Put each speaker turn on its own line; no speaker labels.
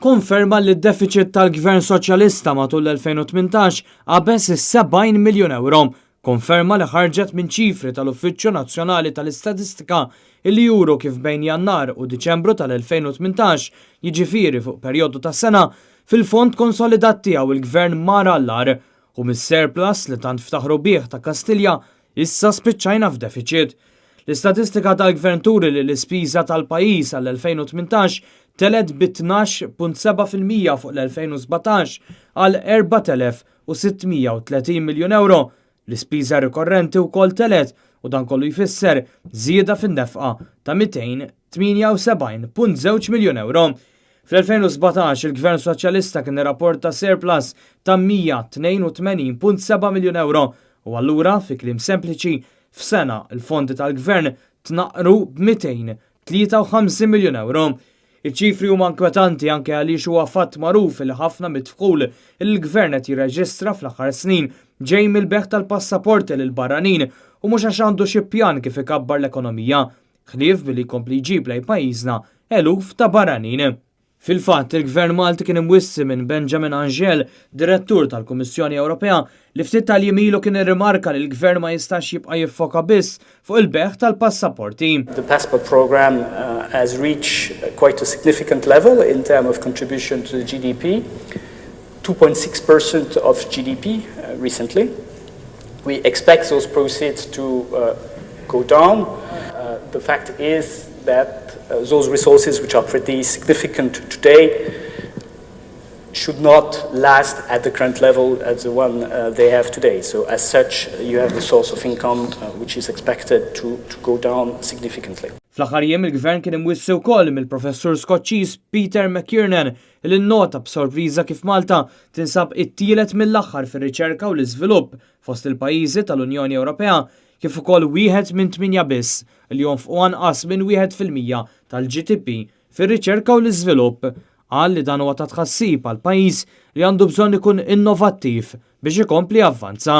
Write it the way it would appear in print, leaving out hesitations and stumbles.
konferma li d-defiċit tal-Gvern Soċjalista matul l-2018 qabeż is-70 miljun euro. Konferma li ħarġet minn ċifri tal-Uffiċċju Nazzjonali tal-Istatistika illi juru kif bejn Jannar u Diċembru tal-2018, jiġifieri fuq perjodu ta' sena, fil-fond konsolidat tiegħu il-Gvern mar allar u mis-surplus li tant ftaħru bih ta' Kastilja issa spiċċajna f'defiċit. L-istatistika tal-Gvern turi li l-ispiża tal-pajjiż għall-2018 telet b'12.7% fuq l-2017 għal 4,630 miljun euro. L-ispiża rikorrenti wkoll telet u dan kollu jfisser żieda fin-nefqa ta' 278.2 miljun euro. Fl-2017 il-Gvern Soċjalista kien irrapporta surplus ta' 182.7 miljun euro u allura fi kliem sempliċi f'sena il-fondi tal-Gvern tnaqqru b'253 miljun euro. Iċ-ċifri huma inkwetanti anke għaliex huwa fatt magħruf li ħafna mit-dħul il-Gvern qed jirreġistra fl-aħħar snin ġej mill-beħ tal-passaporti lil barranin u mhux għax għandu xi pjan kif ikabbar l-ekonomija, ħlief billi jkompli jġib lejn pajjiżna eluf ta' barranin. Fil-fatt, il-Gvern Malti kien imwissi minn Benjamin Angel, direttur tal-Kummissjoni Ewropea, li ftit tal-jimilu kien irrimarka li l-Gvern ma jistax jibqa' jiffoka biss fuq il-beħ tal-passaporti.
The passport program has reached quite a significant level in terms of contribution to the GDP, 2.6% of GDP recently. We expect those proceeds to go down. The fact is that those resources, which are pretty significant today, should not last at the current level as the one they have today. So as such, you have the source of income which is expected to go down significantly.
Fl-aħħar jiem il-Gvern kien imwissi wkoll mill-professur Skoċċiż Peter McKiernan li nnota b'sorpriża kif Malta tinsab it-tielet mill-aħħar fir-riċerka u l-iżvilupp fost il-pajjiżi tal-Unjoni Ewropea kif ukoll wieħed minn 8 biss li jonfqu anqas minn 1% tal-GDP fir-riċerka u l-iżvilupp. Qal li dan huwa ta' tħassib għal pajjiż li għandu bżonn ikun innovattiv biex ikompli avvanza.